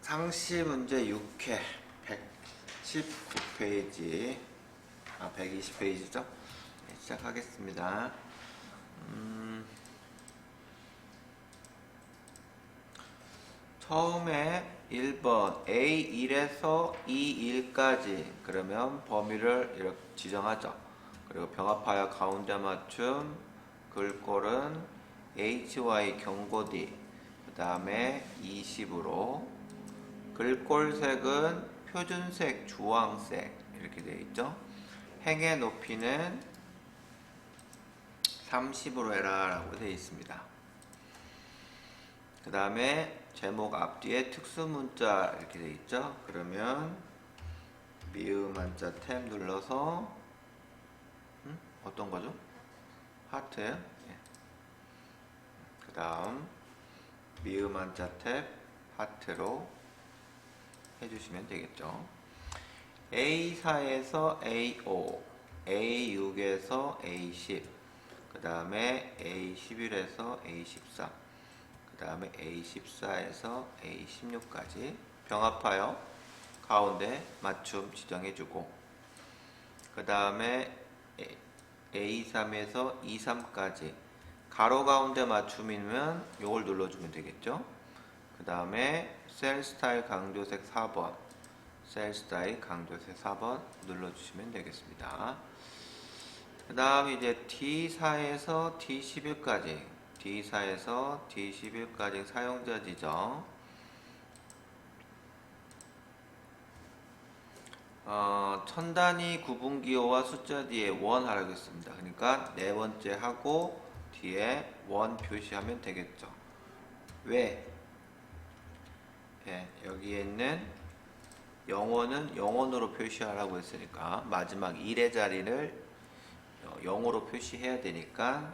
상시 문제 6회 119페이지 120페이지죠? 네, 시작하겠습니다. 처음에 1번 A1에서 E1까지 그러면 범위를 이렇게 지정하죠. 그리고 병합하여 가운데 맞춤 글꼴은 HY 경고디 그 다음에 20으로 글꼴색은 표준색 주황색 이렇게 되어 있죠. 행의 높이는 30으로 해라 라고 되어 있습니다. 그 다음에 제목 앞뒤에 특수문자 이렇게 되어 있죠. 그러면 미음 한자 탭 눌러서 어떤 거죠? 하트예요? 예. 그 다음 미음 한자 탭 하트로 해주시면 되겠죠. A4에서 A5, A6에서 A10, 그 다음에 A11에서 A13, 그 다음에 A14에서 A16까지 병합하여 가운데 맞춤 지정해주고, 그 다음에 A3에서 E3까지 가로 가운데 맞춤이면 이걸 눌러주면 되겠죠. 그 다음에 셀 스타일 강조색 4번, 셀 스타일 강조색 4번 눌러주시면 되겠습니다. 그 다음 이제 D4에서 D11까지, D4에서 D11까지 사용자 지정. 천 단위 구분기호와 숫자 뒤에 원 하라고 했습니다. 그러니까 네 번째 하고 뒤에 원 표시하면 되겠죠. 왜? 예, 여기에 있는 영어는 영원으로 표시하라고 했으니까 마지막 1의 자리를 0으로 표시해야 되니까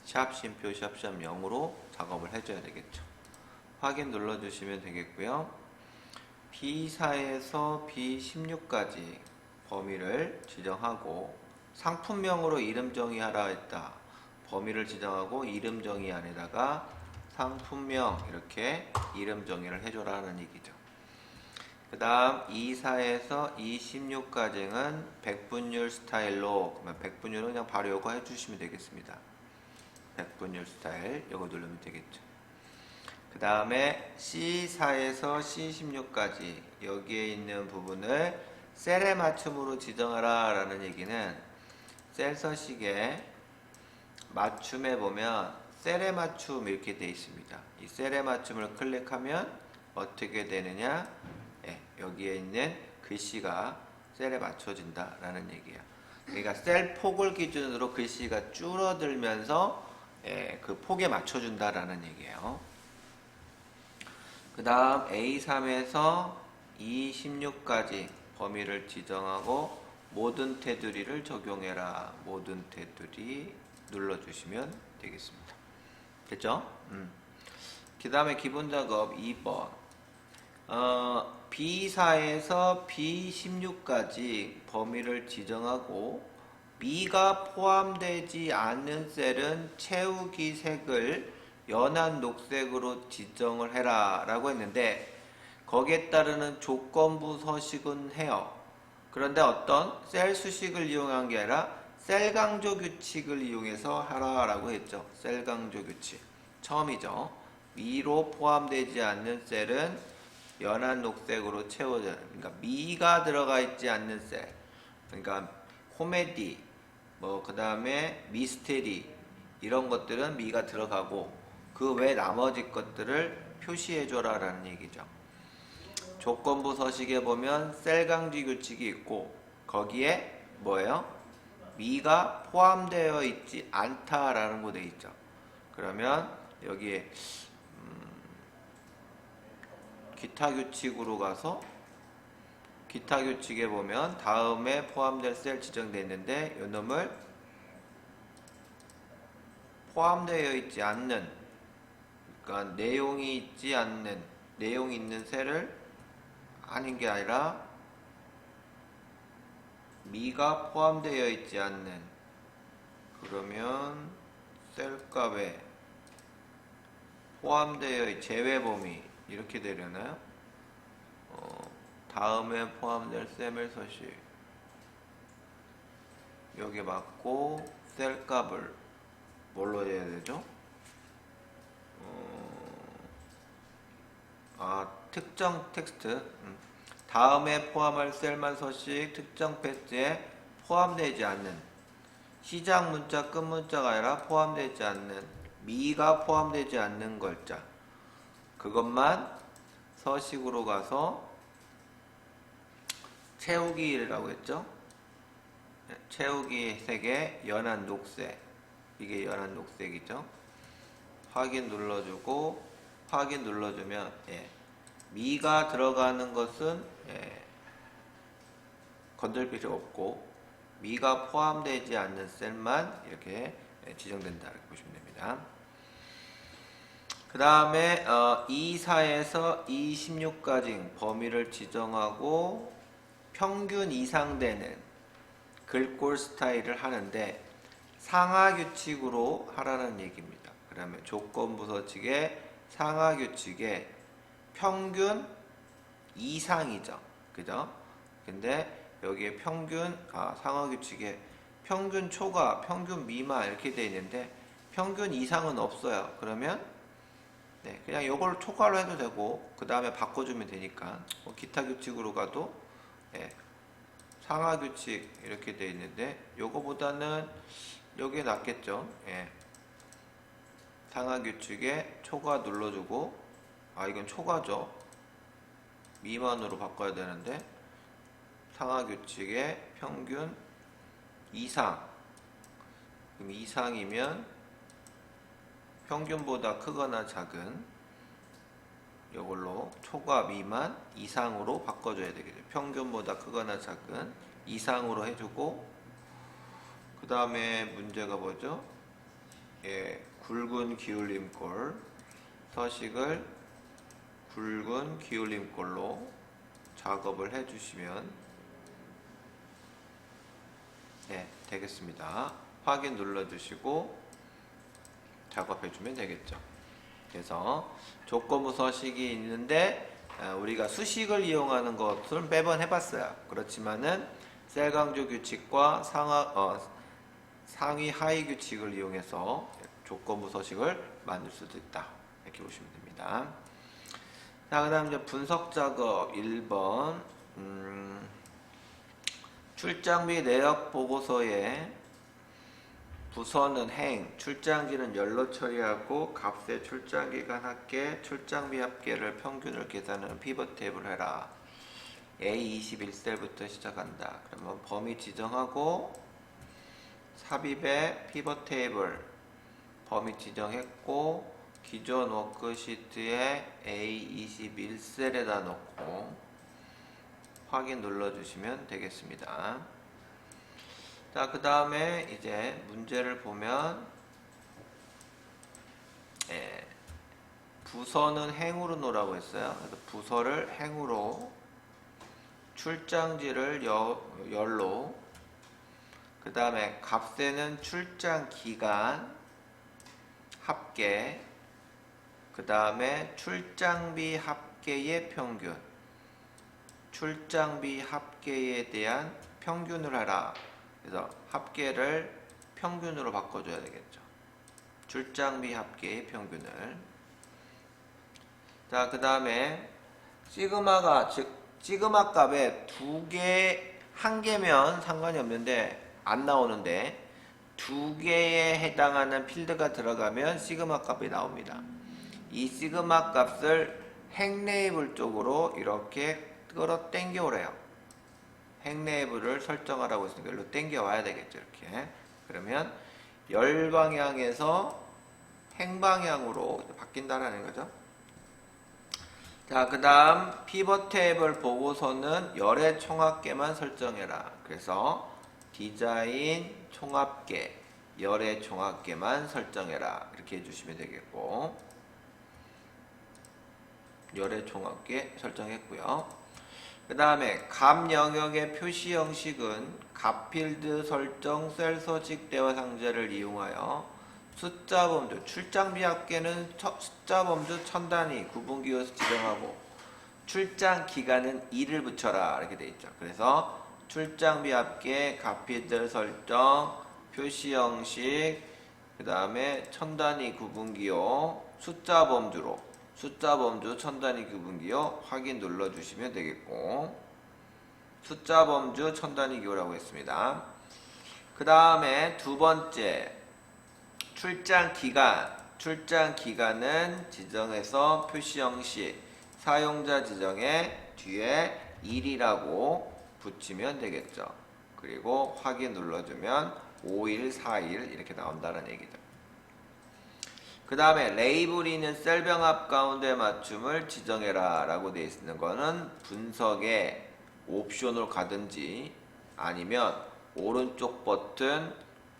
샵 쉼표 샵 0으로 작업을 해줘야 되겠죠. 확인 눌러주시면 되겠고요. B4에서 B16까지 범위를 지정하고 상품명으로 이름 정의하라 했다. 범위를 지정하고 이름 정의 안에다가 상품명 이렇게 이름 정의를 해줘라는 얘기죠. 그 다음 24에서 26까지는 백분율 스타일로, 그러면 백분율은 그냥 바로 이거 해주시면 되겠습니다. 백분율 스타일 이거 누르면 되겠죠. 그 다음에 C4에서 C16까지 여기에 있는 부분을 셀에 맞춤으로 지정하라 라는 얘기는 셀 서식에 맞춤에 보면 셀에 맞춤 이렇게 되어 있습니다. 이 셀에 맞춤을 클릭하면 어떻게 되느냐? 네, 여기에 있는 글씨가 셀에 맞춰진다 라는 얘기예요. 그러니까 셀 폭을 기준으로 글씨가 줄어들면서 그 폭에 맞춰준다 라는 얘기예요. 그 다음 A3에서 E16까지 범위를 지정하고 모든 테두리를 적용해라. 모든 테두리 눌러주시면 되겠습니다. 됐죠? 그 다음에 기본작업 2번 B4에서 B16까지 범위를 지정하고 미가 포함되지 않는 셀은 채우기 색을 연한 녹색으로 지정을 해라 라고 했는데 거기에 따르는 조건부 서식은 해요. 그런데 어떤 셀 수식을 이용한 게 아니라 셀 강조 규칙을 이용해서 하라 라고 했죠. 셀 강조 규칙 처음이죠. 미로 포함되지 않는 셀은 연한 녹색으로 채워져요. 그러니까 미가 들어가 있지 않는 셀, 그러니까 코미디 그 다음에 미스테리 이런 것들은 미가 들어가고 그 외 나머지 것들을 표시해줘라 라는 얘기죠. 조건부 서식에 보면 셀 강조 규칙이 있고 거기에 뭐예요? 미가 포함되어 있지 않다라는 거 되어 있죠. 그러면 여기에 기타 규칙으로 가서 기타 규칙에 보면 다음에 포함될 셀 지정되어 있는데 이 놈을 포함되어 있지 않는, 그러니까 내용이 있지 않는, 내용이 있는 셀을 하는 게 아니라 미가 포함되어 있지 않는, 그러면 셀 값에 포함되어의 제외 범위 이렇게 되려나요? 다음에 포함될 셈의 서식 여기 맞고 셀 값을 뭘로 해야 되죠? 특정 텍스트 다음에 포함할 셀만 서식 특정 패스에 포함되지 않는 시작 문자 끝 문자가 아니라 포함되지 않는 미가 포함되지 않는 글자 그것만 서식으로 가서 채우기라고 했죠. 채우기 색의 연한 녹색 이게 연한 녹색이죠. 확인 눌러주고 확인 눌러주면 미가 들어가는 것은 건들 필요 없고 미가 포함되지 않는 셀만 이렇게 지정된다 이렇게 보시면 됩니다. 그 다음에 24에서 26까지 범위를 지정하고 평균 이상 되는 글꼴 스타일을 하는데 상하규칙으로 하라는 얘기입니다. 그러면 조건부 서식의 상하규칙에 평균 이상이죠. 그죠? 근데 여기에 평균, 상하규칙에 평균 초과, 평균 미만 이렇게 되어 있는데 평균 이상은 없어요. 그러면 그냥 이걸 초과로 해도 되고 그 다음에 바꿔주면 되니까 기타 규칙으로 가도 상하규칙 이렇게 되어 있는데 요거보다는 요게 낫겠죠. 상하규칙에 초과 눌러주고 이건 초과죠. 미만으로 바꿔야 되는데 상하규칙의 평균 이상 그럼 이상이면 평균보다 크거나 작은 이걸로 초과 미만 이상으로 바꿔줘야 되겠죠. 평균보다 크거나 작은 이상으로 해주고 그 다음에 문제가 뭐죠? 굵은 기울림꼴 서식을 굵은 기울림꼴로 작업을 해주시면 되겠습니다. 확인 눌러주시고 작업해주면 되겠죠. 그래서 조건부 서식이 있는데 우리가 수식을 이용하는 것을 매번 해봤어요. 그렇지만은 셀 강조 규칙과 상위 하위 규칙을 이용해서 조건부 서식을 만들 수도 있다. 이렇게 보시면 됩니다. 자, 그 다음 이제 분석 작업 1번 출장 및 내역 보고서에 부서는 행, 출장지는 열로 처리하고 값의 출장기간 합계, 출장비 합계를 평균을 계산하는 피벗 테이블을 해라. A21셀부터 시작한다. 그러면 범위 지정하고 삽입에 피벗 테이블 범위 지정했고 기존 워크시트에 A21셀에다 놓고 확인 눌러주시면 되겠습니다. 자, 그 다음에 이제 문제를 보면 부서는 행으로 놓으라고 했어요. 그래서 부서를 행으로 출장지를 열로 그 다음에 값에는 출장 기간 합계 그 다음에 출장비 합계의 평균 출장비 합계에 대한 평균을 하라. 그래서 합계를 평균으로 바꿔줘야 되겠죠. 출장비 합계의 평균을. 자, 그 다음에 시그마가 즉 시그마 값에 한 개면 상관이 없는데 안 나오는데 두 개에 해당하는 필드가 들어가면 시그마 값이 나옵니다. 이 시그마 값을 행 레이블 쪽으로 이렇게 끌어 당겨 오래요. 행 레이블을 설정하라고 했으니까 일로 당겨 와야 되겠죠. 이렇게. 그러면 열 방향에서 행 방향으로 바뀐다라는 거죠. 자, 그 다음 피벗 테이블 보고서는 열의 총합계만 설정해라. 그래서 디자인 총합계, 열의 총합계만 설정해라. 이렇게 해주시면 되겠고 열의 총합계 설정했고요. 그 다음에 값 영역의 표시 형식은 값 필드 설정 셀 서식 대화 상자를 이용하여 숫자 범주, 출장비 합계는 숫자 범주 천 단위 구분기호에서 지정하고 출장 기간은 2를 붙여라 이렇게 돼 있죠. 그래서 출장비 합계, 가피들 설정, 표시 형식, 그 다음에 천 단위 구분기호, 숫자 범주로 숫자 범주 천 단위 구분기호 확인 눌러주시면 되겠고, 숫자 범주 천 단위 기호라고 했습니다. 그 다음에 두 번째 출장 기간, 출장 기간은 지정해서 표시 형식, 사용자 지정에 뒤에 1이라고 붙이면 되겠죠. 그리고 확인 눌러주면 5일, 4일 이렇게 나온다는 얘기죠. 그 다음에 레이블이 있는 셀병합 가운데 맞춤을 지정해라 라고 되어 있는 거는 분석에 옵션으로 가든지 아니면 오른쪽 버튼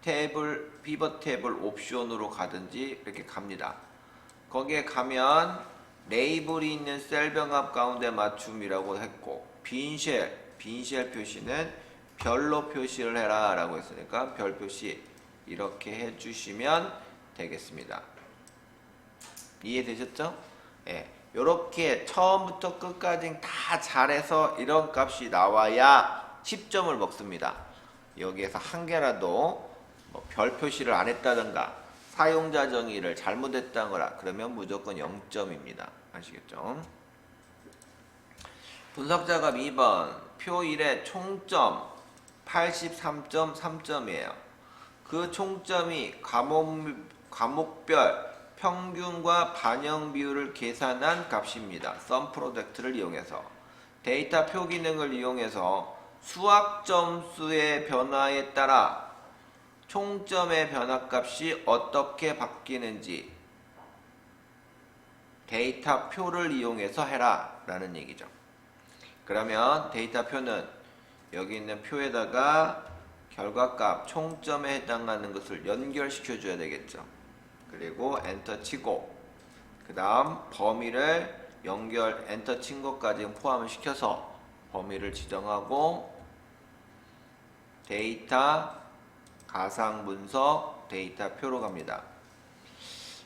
탭을 피벗 탭을 옵션으로 가든지 이렇게 갑니다. 거기에 가면 레이블이 있는 셀병합 가운데 맞춤이라고 했고, 빈쉘 표시는 별로 표시를 해라 라고 했으니까 별 표시 이렇게 해주시면 되겠습니다. 이해되셨죠? 예, 요렇게 처음부터 끝까지 다 잘해서 이런 값이 나와야 10점을 먹습니다. 여기에서 한 개라도 별 표시를 안 했다던가 사용자 정의를 잘못했다거나 그러면 무조건 0점입니다. 아시겠죠? 분석작업 2번 표 1의 총점 83.3점이에요. 그 총점이 과목별 평균과 반영 비율을 계산한 값입니다. sum product를 이용해서 데이터 표 기능을 이용해서 수학 점수의 변화에 따라 총점의 변화값이 어떻게 바뀌는지 데이터 표를 이용해서 해라 라는 얘기죠. 그러면 데이터 표는 여기 있는 표에다가 결과값 총점에 해당하는 것을 연결시켜 줘야 되겠죠. 그리고 엔터 치고 그 다음 범위를 엔터 친 것까지 포함을 시켜서 범위를 지정하고 데이터 가상 분석 데이터 표로 갑니다.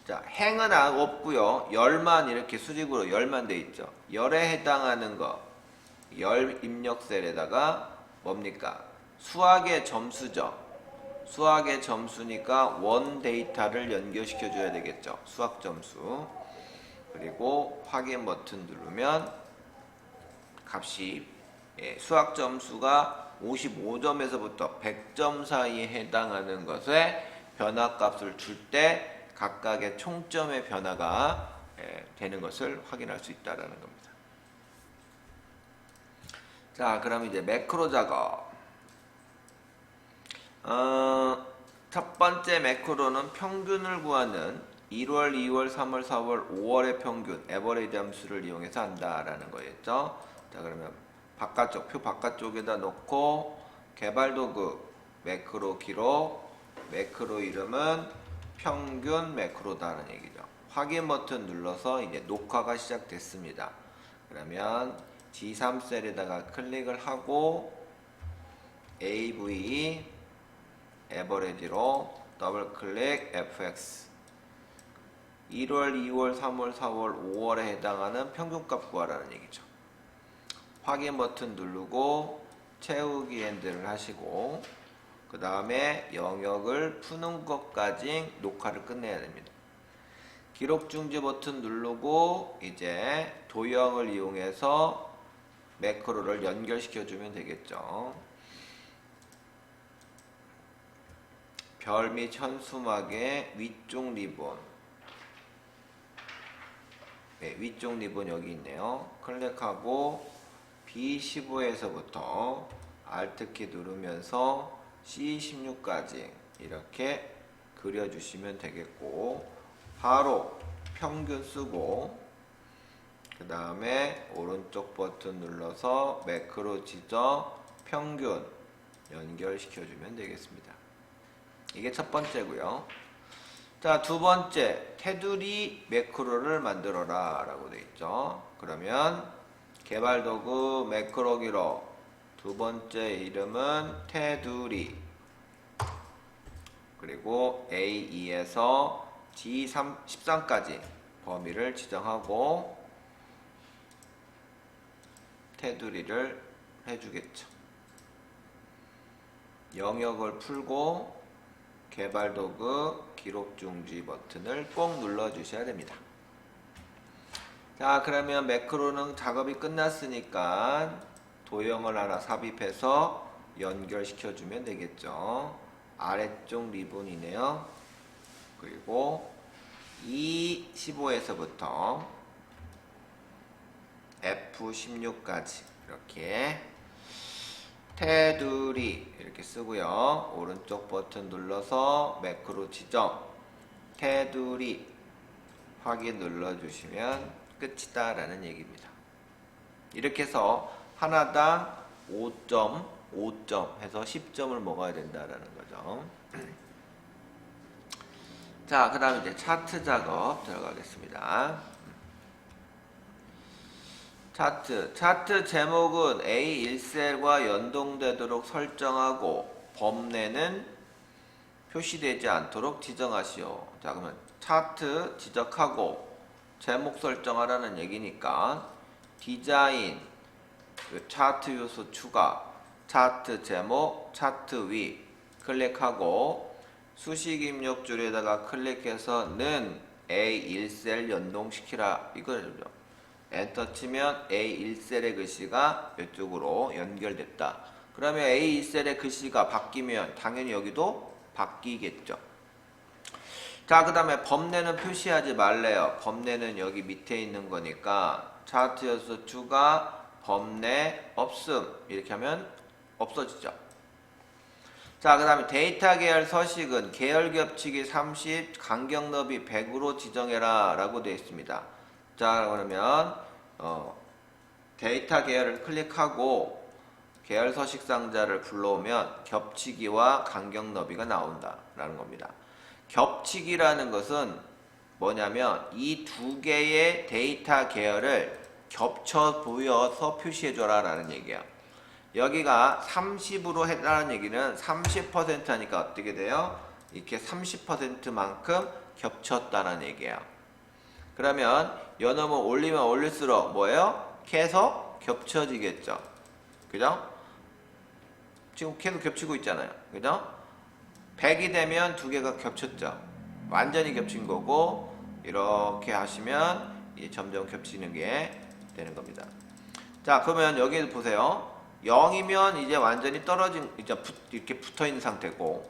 자, 행은 없고요. 열만 이렇게 수직으로 열만 돼 있죠. 열에 해당하는 거 열 입력 셀에다가 뭡니까? 수학의 점수죠. 수학의 점수니까 원 데이터를 연결시켜 줘야 되겠죠. 수학 점수. 그리고 확인 버튼 누르면 값이 수학 점수가 55점에서부터 100점 사이에 해당하는 것에 변화값을 줄 때 각각의 총점의 변화가 되는 것을 확인할 수 있다는 겁니다. 자, 그럼 이제 매크로 작업. 첫 번째 매크로는 평균을 구하는 1월, 2월, 3월, 4월, 5월의 평균, 에버리지 함수를 이용해서 한다라는 거였죠. 자, 그러면 표 바깥쪽에다 놓고 개발도구, 매크로 기록, 매크로 이름은 평균 매크로다는 얘기죠. 확인 버튼 눌러서 이제 녹화가 시작됐습니다. 그러면 G3셀에다가 클릭을 하고 AV 에버리지로 더블 클릭 FX 1월, 2월, 3월, 4월, 5월에 해당하는 평균값 구하라는 얘기죠. 확인 버튼 누르고 채우기 엔드를 하시고 그 다음에 영역을 푸는 것까지 녹화를 끝내야 됩니다. 기록 중지 버튼 누르고 이제 도형을 이용해서 매크로를 연결시켜 주면 되겠죠. 별 및 현수막의 위쪽 리본, 위쪽 리본 여기 있네요. 클릭하고 B15에서부터 Alt키 누르면서 C16까지 이렇게 그려주시면 되겠고, 바로 평균 쓰고 그 다음에 오른쪽 버튼 눌러서 매크로 지정 평균 연결시켜주면 되겠습니다. 이게 첫 번째고요. 자, 두 번째 테두리 매크로를 만들어라 라고 되어 있죠. 그러면 개발도구 매크로 기록 두 번째 이름은 테두리, 그리고 A2에서 D13까지 범위를 지정하고 테두리를 해주겠죠. 영역을 풀고 개발도구 기록 중지 버튼을 꼭 눌러주셔야 됩니다. 자, 그러면 매크로는 작업이 끝났으니까 도형을 하나 삽입해서 연결시켜주면 되겠죠. 아래쪽 리본이네요. 그리고 E15에서부터 F16까지 이렇게 테두리 이렇게 쓰고요. 오른쪽 버튼 눌러서 매크로 지정, 테두리 확인 눌러주시면 끝이다 라는 얘기입니다. 이렇게 해서 하나당 5점, 5점 해서 10점을 먹어야 된다라는 거죠. 자, 그 다음 이제 차트 작업 들어가겠습니다. 차트 제목은 A1셀과 연동되도록 설정하고 범례는 표시되지 않도록 지정하시오. 자, 그러면 차트 지적하고 제목 설정하라는 얘기니까 디자인, 차트 요소 추가, 차트 제목, 차트 위 클릭하고 수식 입력 줄에다가 클릭해서 는 A1셀 연동시키라 이거죠. 엔터 치면 A1셀의 글씨가 이쪽으로 연결됐다. 그러면 A1셀의 글씨가 바뀌면 당연히 여기도 바뀌겠죠. 자, 그 다음에 범례는 표시하지 말래요. 범례는 여기 밑에 있는 거니까 차트 요소 추가, 범례 없음 이렇게 하면 없어지죠. 자, 그 다음에 데이터 계열 서식은 계열 겹치기 30, 간격 너비 100으로 지정해라 라고 되어 있습니다. 자, 그러면 데이터 계열을 클릭하고 계열 서식 상자를 불러오면 겹치기와 간격 너비가 나온다 라는 겁니다. 겹치기라는 것은 뭐냐면 이 두 개의 데이터 계열을 겹쳐 보여서 표시해줘라 라는 얘기야. 여기가 30으로 해라는 얘기는 30% 하니까 어떻게 돼요? 이렇게 30%만큼 겹쳤다는 얘기예요. 그러면 요놈을 올리면 올릴수록 뭐예요? 계속 겹쳐지겠죠. 그죠? 지금 계속 겹치고 있잖아요. 그죠? 100이 되면 두 개가 겹쳤죠. 완전히 겹친 거고 이렇게 하시면 점점 겹치는 게 되는 겁니다. 자, 그러면 여기 보세요. 0이면 이제 완전히 떨어진, 이제 이렇게 붙어 있는 상태고,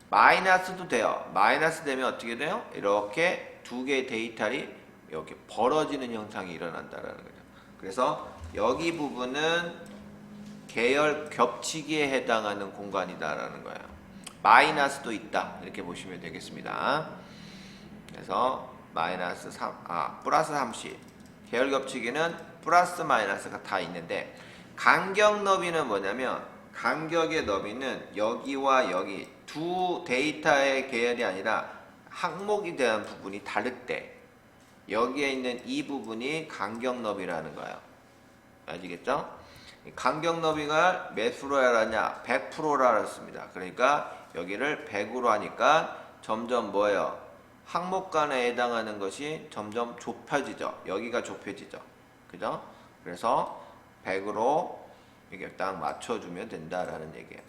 마이너스도 돼요. 마이너스 되면 어떻게 돼요? 이렇게 두 개의 데이터이 이렇게 벌어지는 현상이 일어난다라는 거죠. 그래서 여기 부분은 계열 겹치기에 해당하는 공간이다라는 거예요. 마이너스도 있다. 이렇게 보시면 되겠습니다. 그래서 플러스 30. 계열 겹치기는 플러스 마이너스가 다 있는데, 간격 너비는 뭐냐면 간격의 너비는 여기와 여기 두 데이터의 계열이 아니라 항목에 대한 부분이 다를 때 여기에 있는 이 부분이 간격 너비라는 거예요. 아시겠죠? 간격 너비가 몇 프로라냐? 100%라 했습니다. 그러니까 여기를 100으로 하니까 점점 뭐예요? 항목 간에 해당하는 것이 점점 좁혀지죠. 여기가 좁혀지죠. 그죠? 그래서 100으로 이게 딱 맞춰주면 된다라는 얘기예요.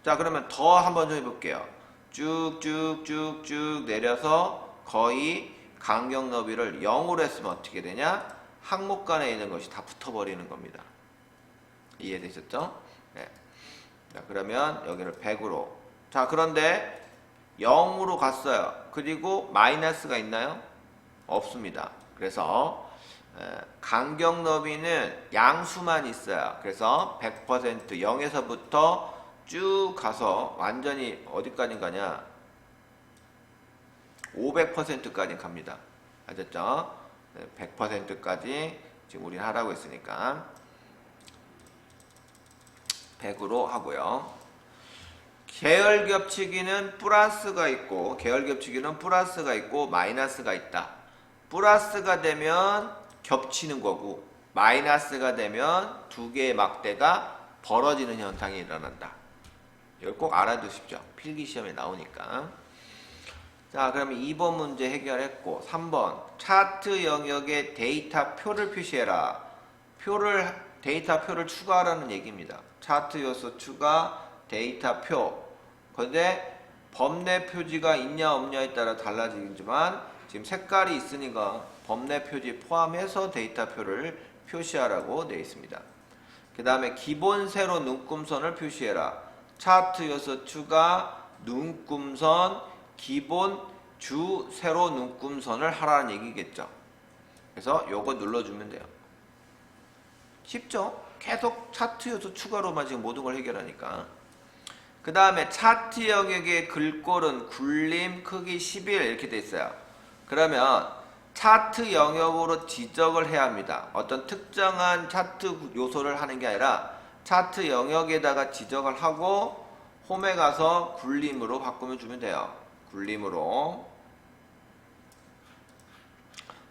자, 그러면 더 한번 좀 해볼게요. 쭉쭉쭉쭉 내려서 거의 간격 너비를 0으로 했으면 어떻게 되냐? 항목 간에 있는 것이 다 붙어버리는 겁니다. 이해되셨죠? 네. 자, 그러면 여기를 100으로. 자, 그런데 0으로 갔어요. 그리고 마이너스가 있나요? 없습니다. 그래서 간격 너비는 양수만 있어요. 그래서 100% 0에서부터 쭉 가서 완전히 어디까지 가냐? 500%까지 갑니다. 아셨죠? 100%까지 지금 우리는 하라고 했으니까 100으로 하고요. 계열 겹치기는 플러스가 있고 마이너스가 있다. 플러스가 되면 겹치는 거고 마이너스가 되면 두 개의 막대가 벌어지는 현상이 일어난다. 이걸 꼭 알아두십시오. 필기시험에 나오니까. 자, 그러면 2번 문제 해결했고 3번 차트 영역에 데이터 표를 표시해라. 데이터 표를 추가하라는 얘기입니다. 차트 요소 추가, 데이터 표. 근데 범례 표지가 있냐 없냐에 따라 달라지지만 지금 색깔이 있으니까 범례 표지 포함해서 데이터 표를 표시하라고 되어 있습니다. 그 다음에 기본 세로 눈금선을 표시해라. 차트 요소 추가, 눈금선, 기본 주 세로 눈금선을 하라는 얘기겠죠. 그래서 요거 눌러주면 돼요. 쉽죠? 계속 차트 요소 추가로만 지금 모든 걸 해결하니까. 그 다음에 차트 영역의 글꼴은 굴림 크기 11 이렇게 돼 있어요. 그러면 차트 영역으로 지적을 해야 합니다. 어떤 특정한 차트 요소를 하는 게 아니라 차트 영역에다가 지적을 하고 홈에 가서 굴림으로 바꾸면 주면 돼요. 굴림으로.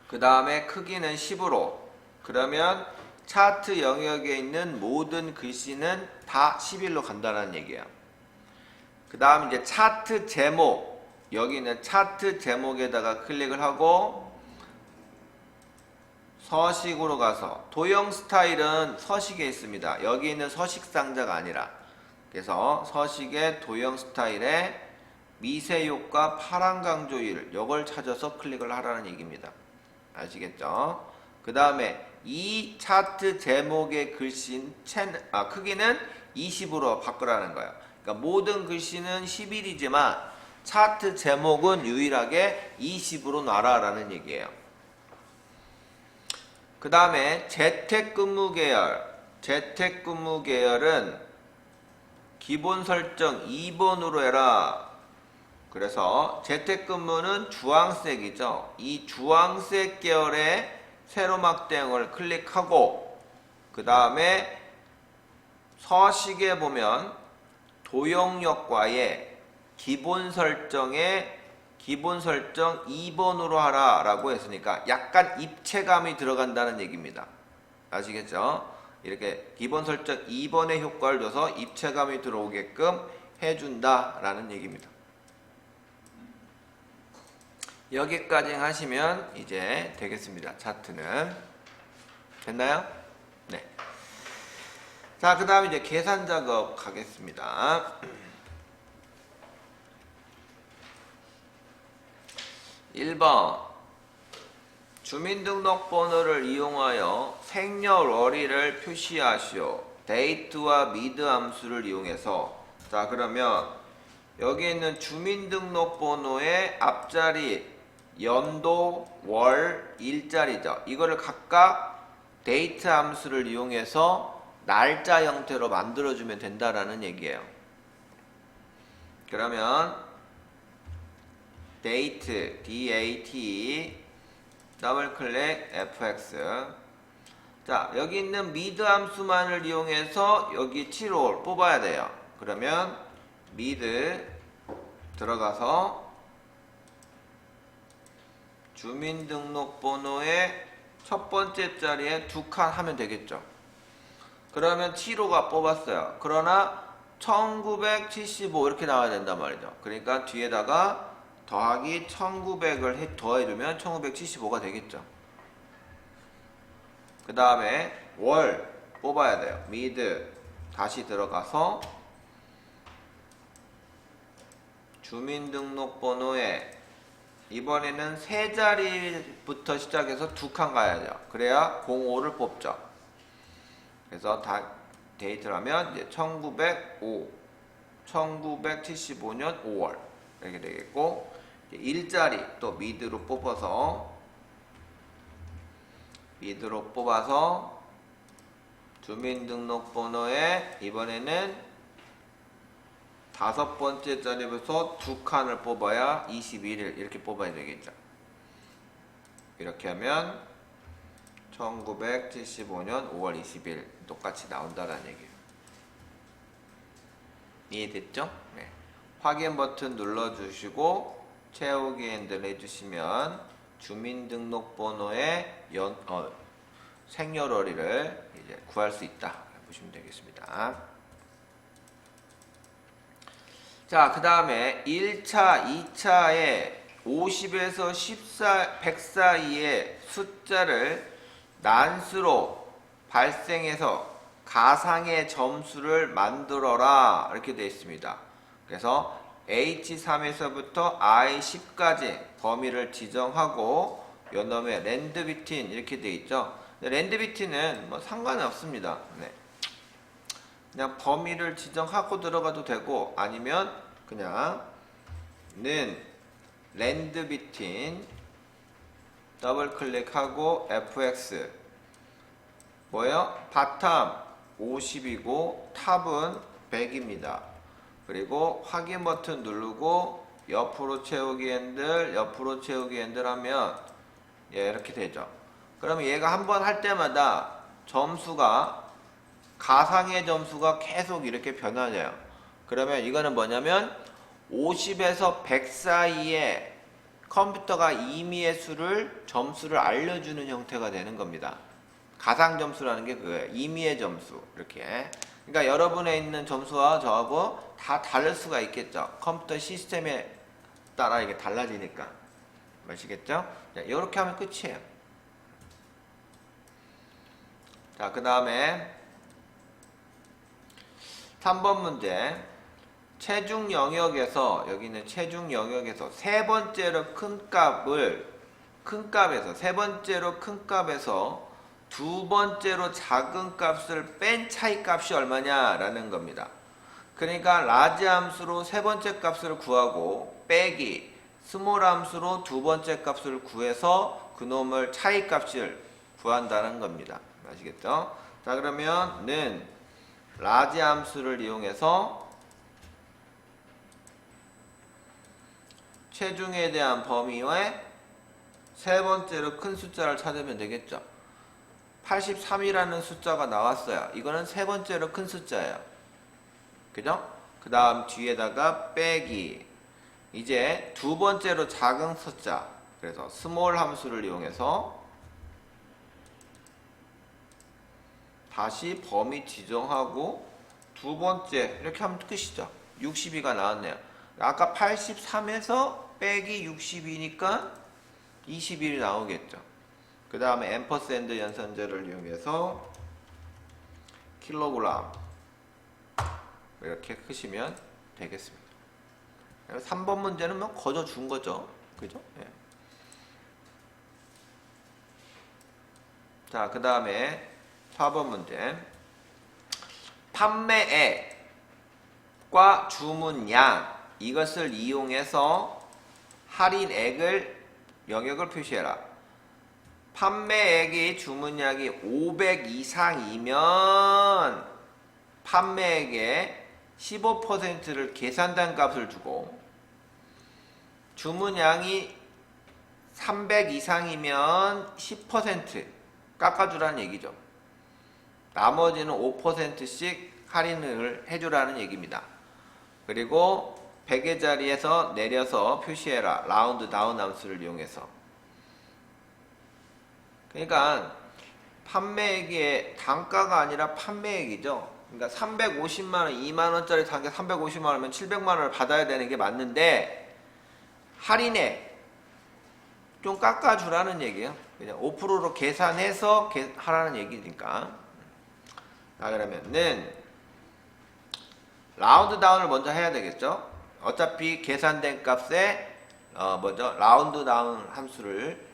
그 다음에 크기는 10으로. 그러면 차트 영역에 있는 모든 글씨는 다 11로 간다는 얘기예요. 그 다음 이제 차트 제목. 여기 있는 차트 제목에다가 클릭을 하고 서식으로 가서 도형 스타일은 서식에 있습니다. 여기 있는 서식 상자가 아니라. 그래서 서식의 도형 스타일에 미세 효과 파란 강조일 이걸 찾아서 클릭을 하라는 얘기입니다. 아시겠죠? 그 다음에 이 차트 제목의 글씨 크기는 20으로 바꾸라는 거예요. 그러니까 모든 글씨는 11이지만 차트 제목은 유일하게 20으로 놔라라는 얘기예요. 그 다음에 재택근무 계열. 재택근무 계열은 기본 설정 2번으로 해라. 그래서 재택근무는 주황색이죠. 이 주황색 계열의 세로막 대응을 클릭하고 그 다음에 서식에 보면 도형역과의 기본 설정 2번으로 하라 라고 했으니까 약간 입체감이 들어간다는 얘기입니다. 아시겠죠? 이렇게 기본 설정 2번의 효과를 줘서 입체감이 들어오게끔 해준다 라는 얘기입니다. 여기까지 하시면 이제 되겠습니다. 차트는. 됐나요? 네. 자, 그 다음에 이제 계산 작업 가겠습니다. 1번 주민등록번호를 이용하여 생년월일을 표시하시오. 데이트와 미드 함수를 이용해서. 자, 그러면 여기 있는 주민등록번호의 앞자리 연도, 월, 일자리죠. 이거를 각각 데이트 함수를 이용해서 날짜 형태로 만들어주면 된다라는 얘기예요. 그러면 date, DAT, 더블클릭, FX. 자, 여기 있는 mid 함수만을 이용해서 여기 7월 뽑아야 돼요. 그러면 mid 들어가서 주민등록번호의 첫 번째 자리에 2칸 하면 되겠죠. 그러면 7호가 뽑았어요. 그러나 1975 이렇게 나와야 된단 말이죠. 그러니까 뒤에다가 더하기 1900을 더해주면 1975가 되겠죠. 그 다음에 월 뽑아야 돼요. mid 다시 들어가서 주민등록번호에 이번에는 세 자리부터 시작해서 2칸 가야죠. 그래야 05를 뽑죠. 그래서 데이트를 하면 이제 1905, 1975년 5월 이렇게 되겠고, 일자리 또 미드로 뽑아서 주민등록번호에 이번에는 5번째 자리부터 2칸을 뽑아야 21일 이렇게 뽑아야 되겠죠. 이렇게 하면 1975년 5월 20일 똑같이 나온다는 얘기예요. 이해됐죠? 네. 확인 버튼 눌러주시고 채우기 핸들 해주시면 주민등록번호의 생년월일을 이제 구할 수 있다 보시면 되겠습니다. 자, 그 다음에 1차, 2차에 50에서 100 사이의 숫자를 난수로 발생해서 가상의 점수를 만들어라 이렇게 되어 있습니다. 그래서 H3에서부터 I10까지 범위를 지정하고 요놈의 랜드 비틴 이렇게 되어 있죠. 랜드 비틴은 뭐 상관은 없습니다. 네. 그냥 범위를 지정하고 들어가도 되고 아니면 그냥 는 랜드 비틴 더블 클릭하고 fx 뭐예요? 바텀 50이고 탑은 100입니다. 그리고 확인 버튼 누르고 옆으로 채우기 핸들 옆으로 채우기 핸들 하면 예, 이렇게 되죠. 그러면 얘가 한번 할 때마다 점수가 가상의 점수가 계속 이렇게 변화해요. 그러면 이거는 뭐냐면 50에서 100 사이에 컴퓨터가 임의의 수를 점수를 알려주는 형태가 되는 겁니다. 가상 점수라는 게 그거예요. 임의의 점수 이렇게. 그러니까 여러분에 있는 점수와 저하고 다 다를 수가 있겠죠. 컴퓨터 시스템에 따라 이게 달라지니까. 아시겠죠? 자, 이렇게 하면 끝이에요. 자, 그 다음에 3번 문제. 체중 영역에서 여기는 체중 영역에서 세 번째로 큰 값에서 세 번째로 큰 값에서 두 번째로 작은 값을 뺀 차이 값이 얼마냐라는 겁니다. 그러니까 라지 함수로 세 번째 값을 구하고 빼기 스몰 함수로 두 번째 값을 구해서 그놈을 차이 값을 구한다는 겁니다. 아시겠죠? 자, 그러면 는 라지 함수를 이용해서 체중에 대한 범위의 세 번째로 큰 숫자를 찾으면 되겠죠. 83이라는 숫자가 나왔어요. 이거는 세 번째로 큰 숫자예요. 그죠? 그 다음 뒤에다가 빼기. 이제 두 번째로 작은 숫자. 그래서 스몰 함수를 이용해서 다시 범위 지정하고 두 번째 이렇게 하면 끝이죠. 62가 나왔네요. 아까 83에서 빼기 62니까 21이 나오겠죠. 그 다음에 앰퍼샌드 연산자를 이용해서 킬로그램 이렇게 크시면 되겠습니다. 3번 문제는 뭐 거저 준 거죠. 그죠? 예. 자, 그 다음에 4번 문제. 판매액과 주문량 이것을 이용해서 할인액을 영역을 표시해라. 판매액이 주문량이 500 이상이면 판매액의 15%를 계산된 값을 주고 주문량이 300 이상이면 10% 깎아주라는 얘기죠. 나머지는 5%씩 할인을 해주라는 얘기입니다. 그리고 100의 자리에서 내려서 표시해라. 라운드 다운 함수를 이용해서. 그러니까 판매액의 단가가 아니라 판매액이죠. 그러니까 350만원, 2만원짜리 단가 350만원이면 700만원을 받아야 되는 게 맞는데 할인액 좀 깎아주라는 얘기예요. 그냥 5%로 계산해서 하라는 얘기니까. 자, 그러면은 라운드 다운을 먼저 해야 되겠죠. 어차피 계산된 값에 라운드 다운 함수를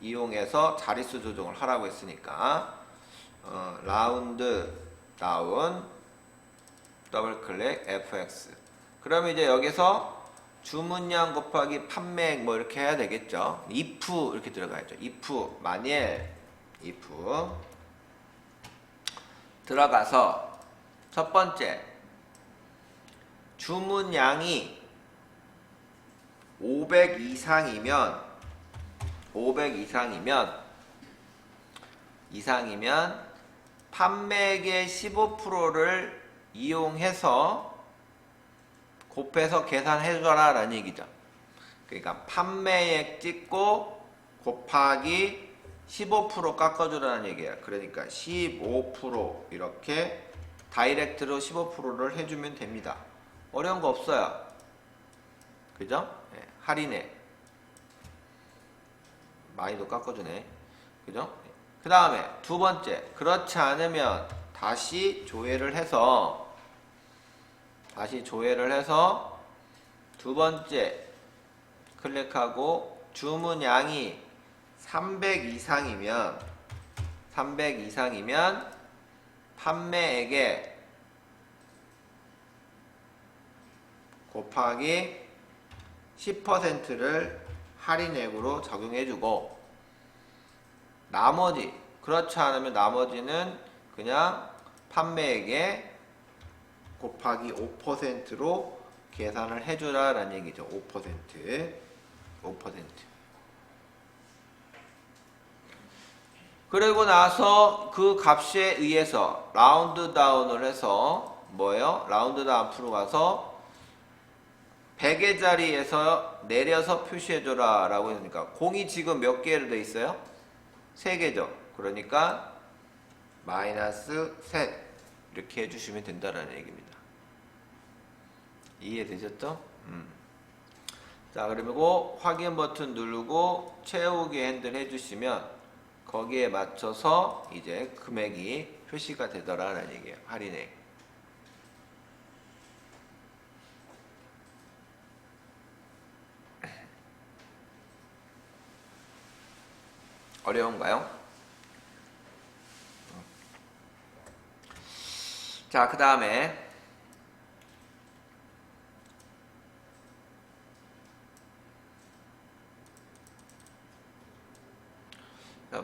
이용해서 자릿수 조정을 하라고 했으니까 라운드 다운 더블 클릭 fx. 그러면 이제 여기서 주문량 곱하기 판매액 뭐 이렇게 해야 되겠죠. if 이렇게 들어가야죠. if 만일 if 들어가서 첫 번째 주문량이 500 이상이면 판매액의 15%를 이용해서 곱해서 계산해줘라 라는 얘기죠. 그러니까 판매액 찍고 곱하기 15% 깎아주라는 얘기예요. 그러니까 15% 이렇게 다이렉트로 15%를 해주면 됩니다. 어려운 거 없어요. 그죠? 예, 할인해. 많이도 깎아주네. 그죠? 그 다음에 두 번째, 그렇지 않으면 다시 조회를 해서 두 번째 클릭하고 주문량이 300 이상이면 판매액에 곱하기 10%를 할인액으로 적용해주고, 나머지 그렇지 않으면 나머지는 그냥 판매액에 곱하기 5%로 계산을 해주라 라는 얘기죠. 5%. 그리고 나서 그 값에 의해서 라운드 다운을 해서 뭐예요? 라운드 다운 앞으로 가서 100의 자리에서 내려서 표시해줘라 라고 했으니까, 공이 지금 몇 개로 돼 있어요? 3개죠. 그러니까 마이너스 셋 이렇게 해주시면 된다라는 얘기입니다. 이해되셨죠? 자, 그리고 확인 버튼 누르고 채우기 핸들 해주시면 거기에 맞춰서 이제 금액이 표시가 되더라라는 얘기예요. 할인액. 어려운가요? 자, 그 다음에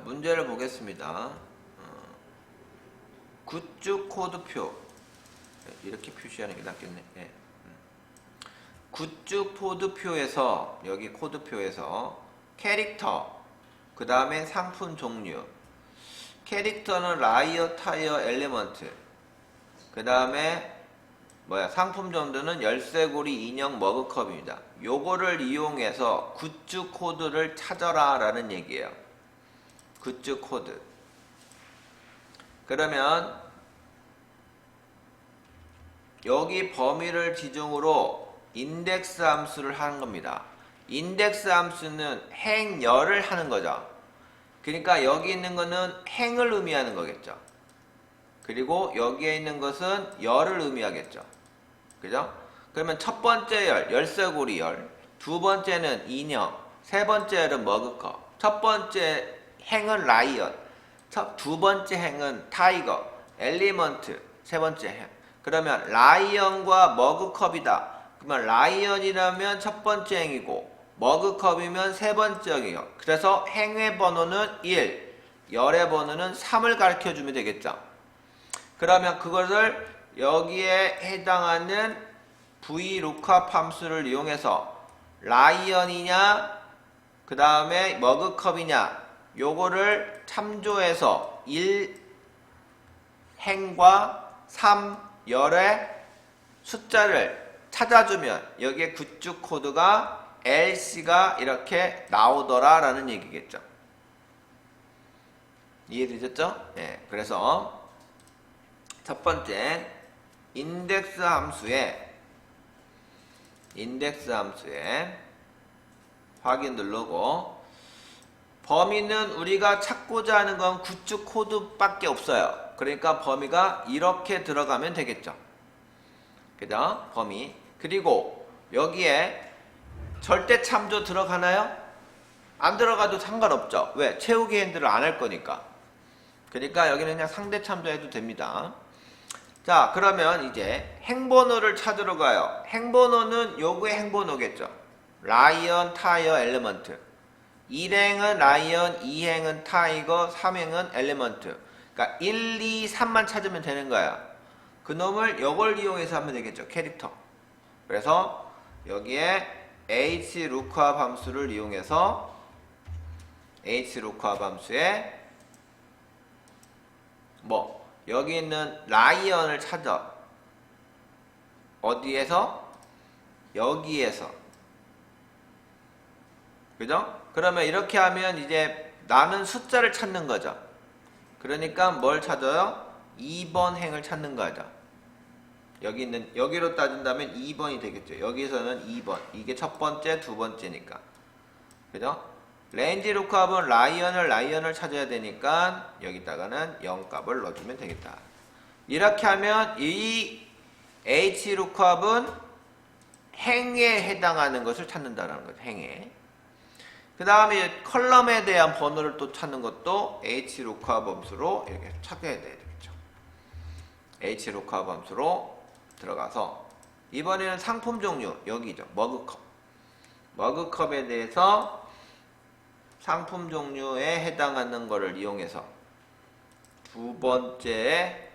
문제를 보겠습니다. 굿즈 코드표 이렇게 표시하는 게 낫겠네. 네. 굿즈 코드표에서, 여기 코드표에서 캐릭터, 그 다음에 상품 종류, 캐릭터는 라이어, 타이어, 엘리먼트, 그 다음에 상품 정도는 열쇠고리, 인형, 머그컵입니다. 요거를 이용해서 굿즈 코드를 찾아라 라는 얘기예요. 굿즈 코드. 그러면 여기 범위를 지정으로 인덱스 함수를 하는 겁니다. 인덱스 함수는 행열을 하는 거죠. 그러니까 여기 있는 거는 행을 의미하는 거겠죠. 그리고 여기에 있는 것은 열을 의미하겠죠. 그죠? 그러면 첫 번째 열, 열쇠고리 열, 두 번째는 인형, 세 번째 열은 머그컵, 첫 번째 행은 라이언, 두 번째 행은 타이거, 엘리먼트, 세 번째 행. 그러면 라이언과 머그컵이다. 그러면 라이언이라면 첫 번째 행이고 머그컵이면 세 번째 행이요. 그래서 행의 번호는 1, 열의 번호는 3을 가르쳐 주면 되겠죠. 그러면 그것을 여기에 해당하는 VLOOKUP 함수를 이용해서 라이언이냐 그 다음에 머그컵이냐 요거를 참조해서 1 행과 3 열의 숫자를 찾아주면 여기에 굿즈 코드가 LC가 이렇게 나오더라 라는 얘기겠죠. 이해되셨죠? 네, 그래서 첫 번째 인덱스 함수에 확인 누르고, 범위는 우리가 찾고자 하는 건 굿즈 코드밖에 없어요. 그러니까 범위가 이렇게 들어가면 되겠죠. 그죠? 범위. 그리고 여기에 절대 참조 들어가나요? 안 들어가도 상관없죠. 왜? 채우기 핸들을 안 할 거니까. 그러니까 여기는 그냥 상대 참조해도 됩니다. 자, 그러면 이제 행번호를 찾으러 가요. 행번호는 요거의 행번호겠죠. 라이언, 타이어, 엘리먼트. 1행은 라이언, 2행은 타이거, 3행은 엘리먼트. 그러니까 1, 2, 3만 찾으면 되는 거야. 그 놈을 요걸 이용해서 하면 되겠죠. 캐릭터. 그래서 여기에 hlookup 함수를 이용해서 hlookup 함수에 여기 있는 라이언을 찾아. 어디에서? 여기에서. 그죠? 그러면 이렇게 하면 이제 나는 숫자를 찾는 거죠. 그러니까 뭘 찾아요? 2번 행을 찾는 거죠. 여기 있는, 여기로 따진다면 2번이 되겠죠. 여기서는 2번. 이게 첫 번째, 두 번째니까. 그죠? 레인지 루크업은 라이언을 찾아야 되니까 여기다가는 0값을 넣어주면 되겠다. 이렇게 하면 이 H 루크업은 행에 해당하는 것을 찾는다는 거죠. 행에. 그 다음에 컬럼에 대한 번호를 또 찾는 것도 H 루크업 함수로 이렇게 찾아야 되겠죠. H 루크업 함수로 들어가서 이번에는 상품 종류 여기죠. 머그컵. 머그컵에 대해서 상품 종류에 해당하는 것을 이용해서 두 번째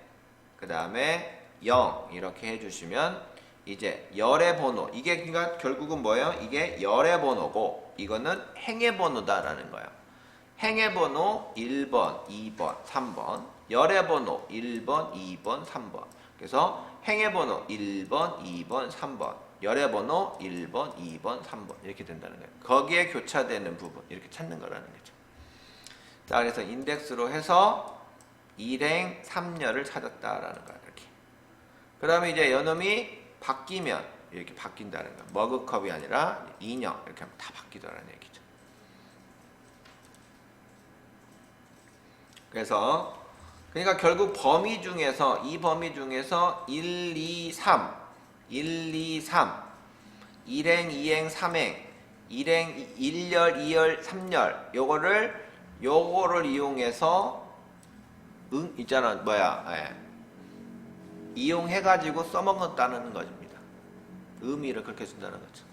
그 다음에 0 이렇게 해주시면 이제 열의 번호, 이게 그러니까 결국은 뭐예요? 이게 열의 번호고 이거는 행의 번호다라는 거예요. 행의 번호 1번, 2번, 3번, 열의 번호 1번, 2번, 3번. 그래서 행의 번호 1번, 2번, 3번, 열의 번호 1번, 2번, 3번 이렇게 된다는 거예요. 거기에 교차되는 부분 이렇게 찾는 거라는 거죠. 자, 그래서 인덱스로 해서 1행 3열을 찾았다라는 거예요. 이렇게. 그 다음에 이제 요놈이 바뀌면 이렇게 바뀐다는 거예요. 머그컵이 아니라 인형 이렇게 하면 다 바뀌더라는 얘기죠. 그래서 그러니까 결국 범위 중에서 이 범위 중에서 1, 2, 3 1, 2, 3 1행, 2행, 3행 1행, 1열, 2열, 3열 요거를 이용해서 있잖아 뭐야 이용해가지고 써먹었다는 것입니다. 의미를 그렇게 준다는 거죠.